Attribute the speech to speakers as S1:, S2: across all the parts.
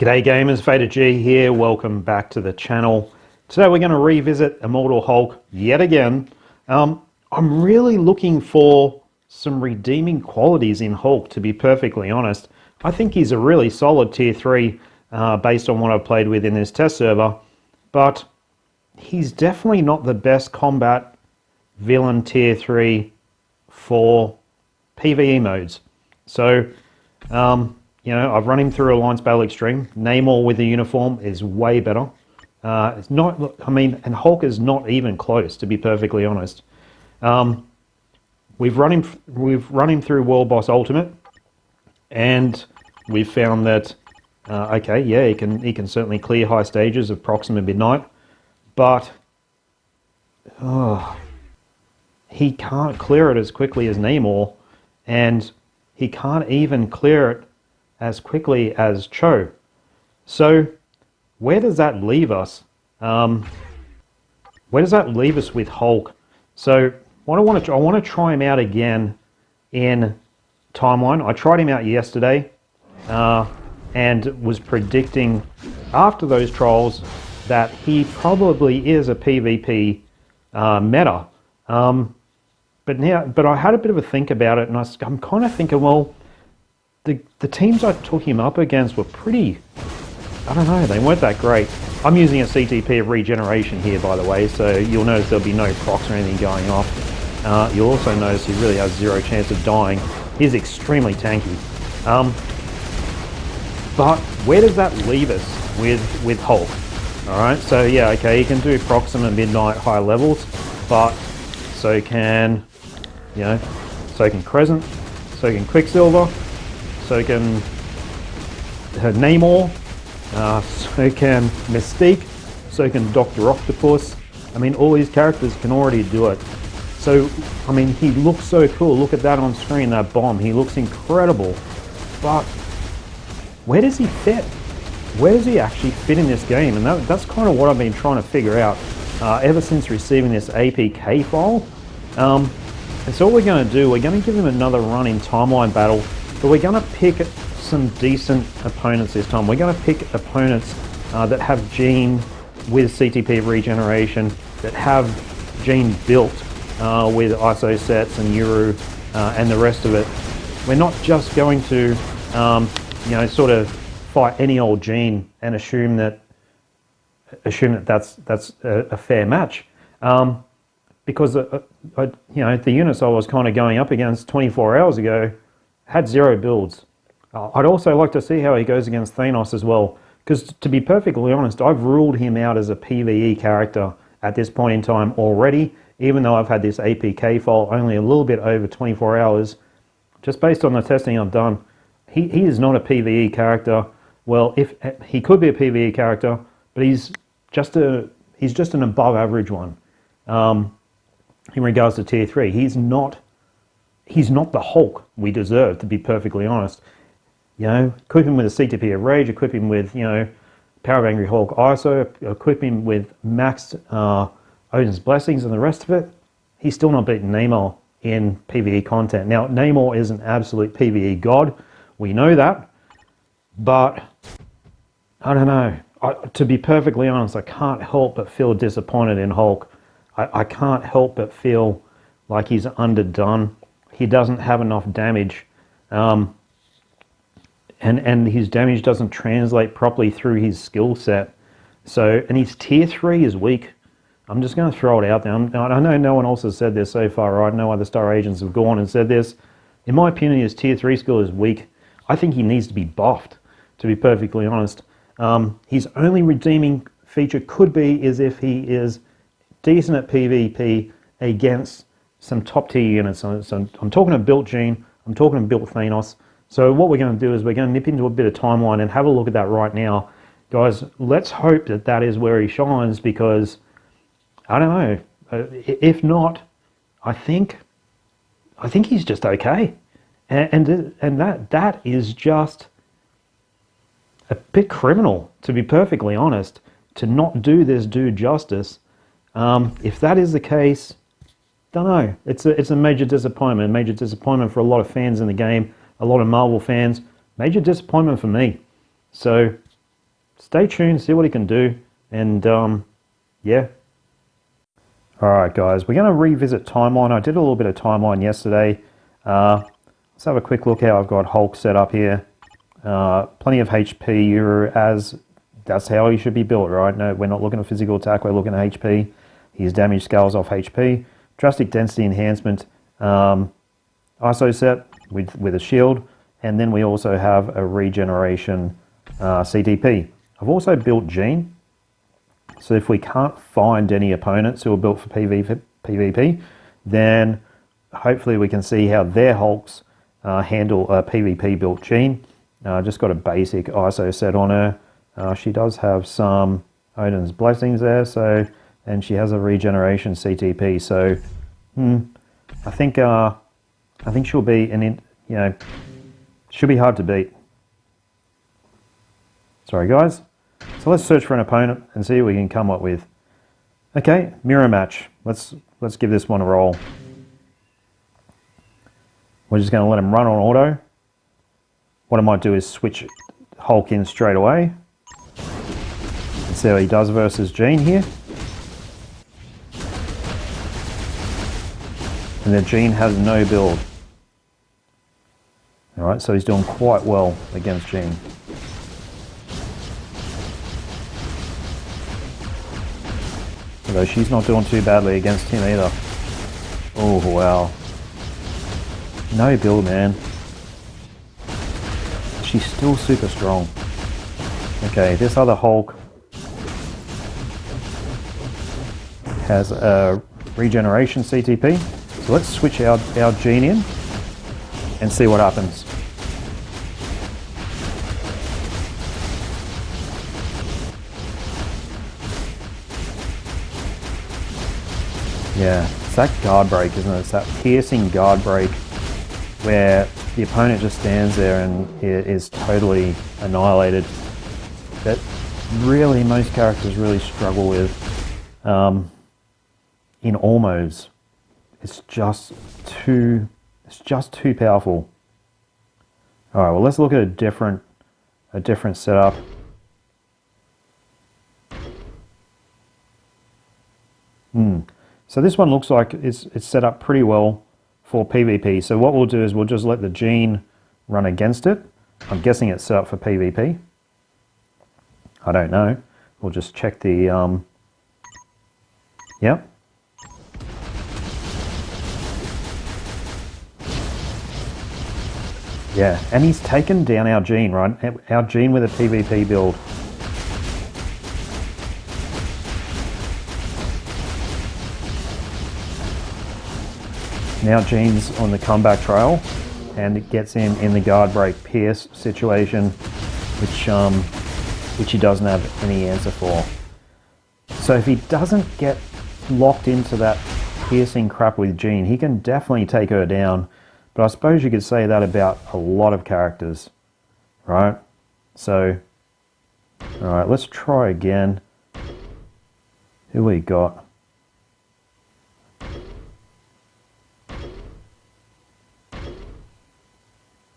S1: G'day gamers, VaderG here, welcome back to the channel. Today we're going to revisit Immortal Hulk yet again. I'm really looking for some redeeming qualities in Hulk, to be perfectly honest. I think he's a really solid tier 3 based on what I've played with in this test server, but he's definitely not the best combat villain tier 3 for PvE modes. So, I've run him through Alliance Battle Extreme. Namor with the uniform is way better. It's not, and Hulk is not even close, to be perfectly honest. We've run him through World Boss Ultimate, and we've found that he can certainly clear high stages of Proxima Midnight, but he can't clear it as quickly as Namor, and he can't even clear it as quickly as Cho. So where does that leave us? Where does that leave us with Hulk? So what I want to try him out again in Timeline. I tried him out yesterday and was predicting after those trials that he probably is a PvP meta. But I had a bit of a think about it, and I'm kind of thinking, well, the teams I took him up against were pretty, I don't know, they weren't that great. I'm using a CTP of regeneration here, by the way, so you'll notice there'll be no procs or anything going off. You'll also notice he really has zero chance of dying. He's extremely tanky. But where does that leave us with Hulk? Alright, so yeah, okay, he can do Proxima Midnight high levels, but so can Crescent, so can Quicksilver, so can Namor, so can Mystique, so can Dr. Octopus. I mean, all these characters can already do it. So, I mean, he looks so cool. Look at that on screen, that bomb. He looks incredible. But where does he fit? Where does he actually fit in this game? And that's kind of what I've been trying to figure out ever since receiving this APK file. And so what we're going to do, we're going to give him another run in Timeline Battle, but we're going to pick some decent opponents this time. We're going to pick opponents that have Gene with CTP regeneration, that have Gene built with ISO sets and Uru and the rest of it. We're not just going to, sort of fight any old Gene and assume that that's a fair match. Because the units I was kind of going up against 24 hours ago had zero builds. I'd also like to see how he goes against Thanos as well, because to be perfectly honest, I've ruled him out as a PvE character at this point in time already, even though I've had this APK file only a little bit over 24 hours. Just based on the testing I've done, he is not a PvE character. Well, if he could be a PvE character, but he's just an above average one. In regards to tier 3, he's not the Hulk we deserve, to be perfectly honest. Equip him with a CTP of Rage, equip him with, Power of Angry Hulk ISO, equip him with maxed Odin's Blessings and the rest of it. He's still not beating Namor in PvE content. Now, Namor is an absolute PvE god. We know that. But, I don't know. To be perfectly honest, I can't help but feel disappointed in Hulk. I can't help but feel like he's underdone. He doesn't have enough damage. And his damage doesn't translate properly through his skill set. So, and his tier 3 is weak. I'm just going to throw it out there. I know no one else has said this so far, right? No other star agents have gone and said this. In my opinion, his tier 3 skill is weak. I think he needs to be buffed, to be perfectly honest. His only redeeming feature could be is if he is decent at PvP against some top tier units. So I'm talking to built Gene, I'm talking to built Thanos. So what we're going to do is we're going to nip into a bit of Timeline and have a look at that right now. Guys, let's hope that that is where he shines, because I don't know. If not, I think he's just okay. And that is just a bit criminal, to be perfectly honest, to not do this dude justice. If that is the case, don't know. It's a major disappointment for a lot of fans in the game, a lot of Marvel fans. Major disappointment for me. So stay tuned, see what he can do, and yeah. Alright guys, we're going to revisit timeline. I did a little bit of timeline yesterday. Let's have a quick look how I've got Hulk set up here. Plenty of HP, that's how he should be built, right? No, we're not looking at physical attack, we're looking at HP. His damage scales off HP. Drastic density enhancement, ISO set with a shield, and then we also have a regeneration CTP. I've also built Gene. So if we can't find any opponents who are built for PvP, then hopefully we can see how their Hulks handle a PvP built Gene. Just got a basic ISO set on her. She does have some Odin's Blessings there, and she has a regeneration CTP. So I think she'll be she'll be hard to beat. Sorry guys. So let's search for an opponent and see what we can come up with. Okay, mirror match. Let's give this one a roll. We're just going to let him run on auto. What I might do is switch Hulk in straight away. Let's see how he does versus Gene here. And then Gene has no build. Alright, so he's doing quite well against Gene. Although she's not doing too badly against him either. Oh wow. No build, man. She's still super strong. Okay, this other Hulk has a regeneration CTP. So let's switch our Gene in and see what happens. Yeah, it's that guard break, isn't it? It's that piercing guard break where the opponent just stands there and is totally annihilated. That really most characters really struggle with in all modes. It's just too powerful. All right, well let's look at a different setup. So this one looks like it's set up pretty well for PvP. So what we'll do is we'll just let the Gene run against it. I'm guessing it's set up for PvP. I don't know. We'll just check the yep. Yeah, and he's taken down our Gene, right? Our Gene with a PvP build. Now Gene's on the comeback trail, and it gets him in the guard break pierce situation, which he doesn't have any answer for. So if he doesn't get locked into that piercing crap with Gene, he can definitely take her down. But I suppose you could say that about a lot of characters, right? So, all right, let's try again. Who we got?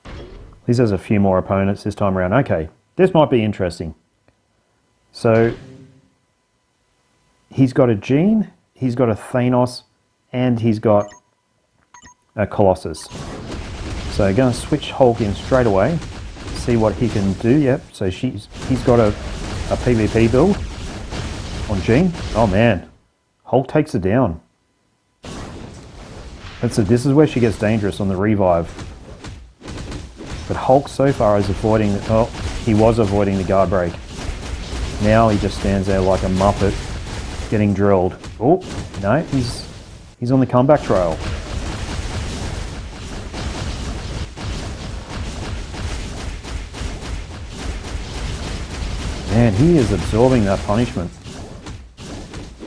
S1: At least there's a few more opponents this time around. Okay, this might be interesting. So, he's got a Gene, he's got a Thanos, and he's got a Colossus. So going to switch Hulk in straight away, see what he can do. Yep, so he's got a PvP build on Gene. Oh man, Hulk takes her down. This is where she gets dangerous on the revive. But Hulk so far is avoiding, he was avoiding the guard break. Now he just stands there like a muppet getting drilled. Oh, no, he's on the comeback trail. Man, he is absorbing that punishment.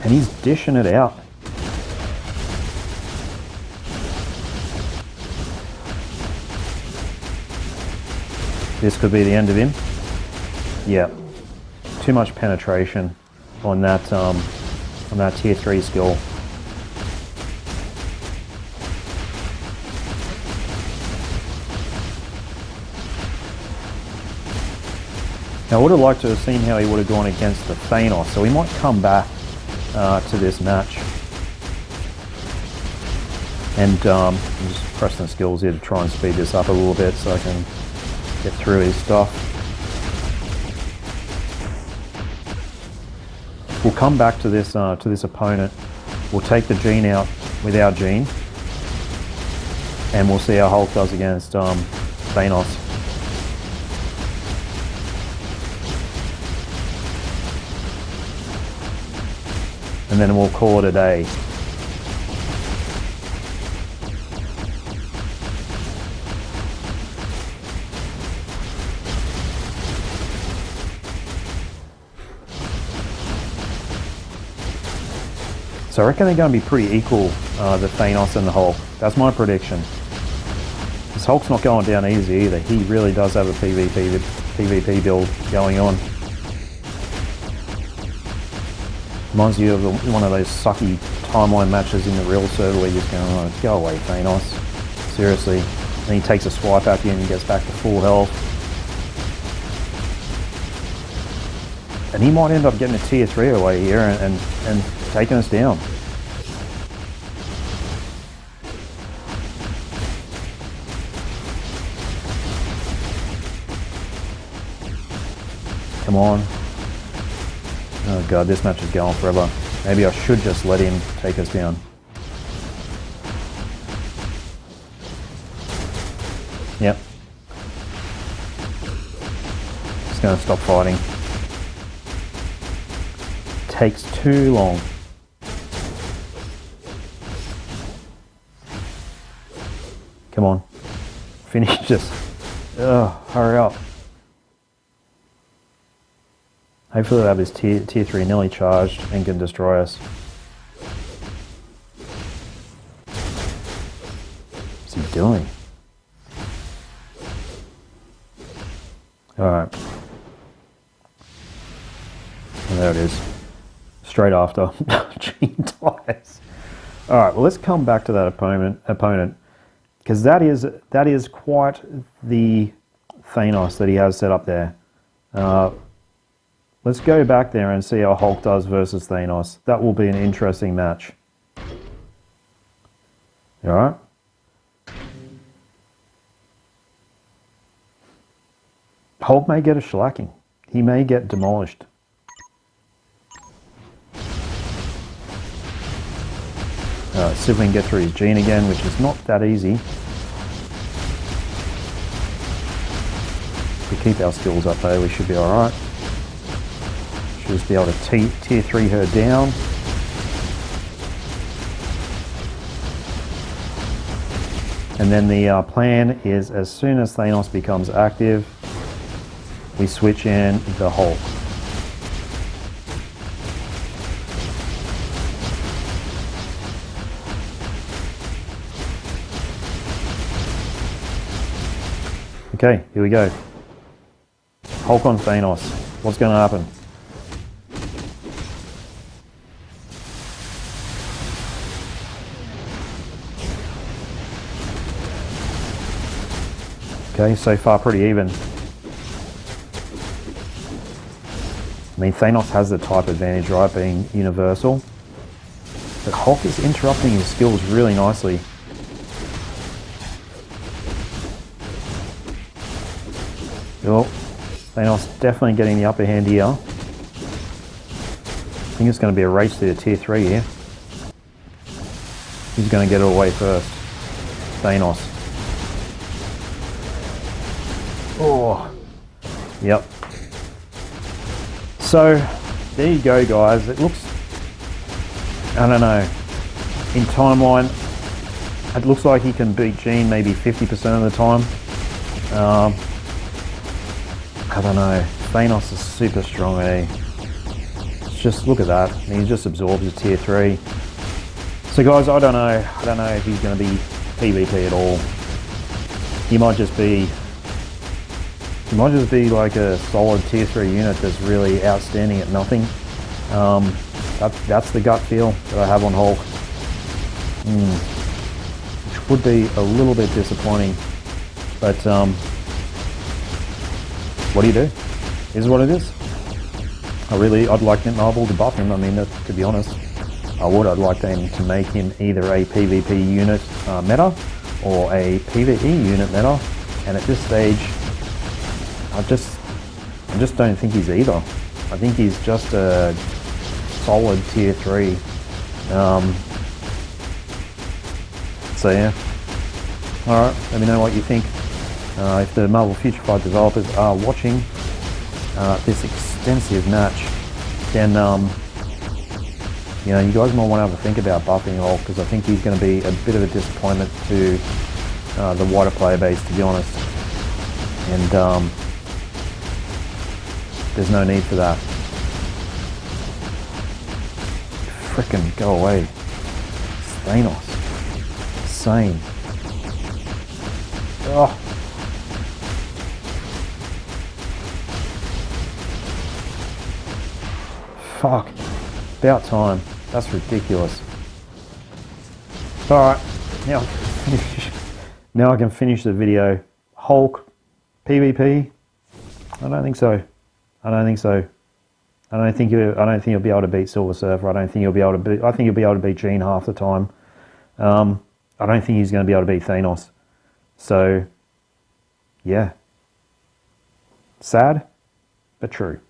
S1: And he's dishing it out. This could be the end of him. Yeah. Too much penetration on that tier 3 skill. Now I would have liked to have seen how he would have gone against the Thanos, so we might come back to this match. And I'm just pressing the skills here to try and speed this up a little bit so I can get through his stuff. We'll come back to this opponent. We'll take the Gene out with our Gene, and we'll see how Hulk does against Thanos. And then we'll call it a day. So I reckon they're going to be pretty equal, the Thanos and the Hulk. That's my prediction. This Hulk's not going down easy either. He really does have a PvP build going on. Reminds you of one of those sucky timeline matches in the real server where you're just going, oh, go away Thanos. Seriously. And he takes a swipe at you and he gets back to full health. And he might end up getting a tier 3 away here and taking us down. Come on. Oh god, this match is going forever. Maybe I should just let him take us down. Yep. Just gonna stop fighting. Takes too long. Come on. Finish this. Ugh, hurry up. Hopefully they'll have his tier 3 nearly charged and can destroy us. What's he doing? Alright. And there it is. Straight after. Gene dies. Alright, well let's come back to that opponent. Because that is quite the Thanos that he has set up there. Let's go back there and see how Hulk does versus Thanos. That will be an interesting match. Alright? Hulk may get a shellacking. He may get demolished. Alright, see if we can get through his Gene again, which is not that easy. If we keep our skills up though, we should be alright. Just be able to tier 3 her down. And then the plan is as soon as Thanos becomes active, we switch in the Hulk. Okay, here we go. Hulk on Thanos. What's going to happen? Okay, so far pretty even. I mean, Thanos has the type advantage, right, being universal. But Hulk is interrupting his skills really nicely. Oh, Thanos definitely getting the upper hand here. I think it's going to be a race to the tier 3 here. Who's going to get it away first? Thanos. Oh, yep. So, there you go, guys. It looks, I don't know, in timeline, it looks like he can beat Gene maybe 50% of the time. I don't know. Thanos is super strong, eh? Just look at that. I mean, he just absorbs a tier 3. So, guys, I don't know if he's going to be PvP at all. He might just be like a solid tier 3 unit that's really outstanding at nothing. That's the gut feel that I have on Hulk. Which would be a little bit disappointing. But what do you do? is what it is. I'd like Netmarble to buff him. I mean, to be honest, I would. I'd like them to make him either a PvP unit meta or a PvE unit meta. And at this stage, I just don't think he's either. I think he's just a solid tier 3. So yeah. Alright, let me know what you think. If the Marvel Future Fight developers are watching this extensive match, then you know, you guys might want to have a think about buffing Hulk, because I think he's going to be a bit of a disappointment to the wider player base, to be honest. And there's no need for that. Frickin' go away. Thanos. Insane. Oh. Fuck. About time. That's ridiculous. Alright, now I can finish the video. Hulk, PvP? I don't think so. I don't think so. I don't think you'll be able to beat Silver Surfer. I think you'll be able to beat Jean half the time. I don't think he's going to be able to beat Thanos. So, yeah. Sad, but true.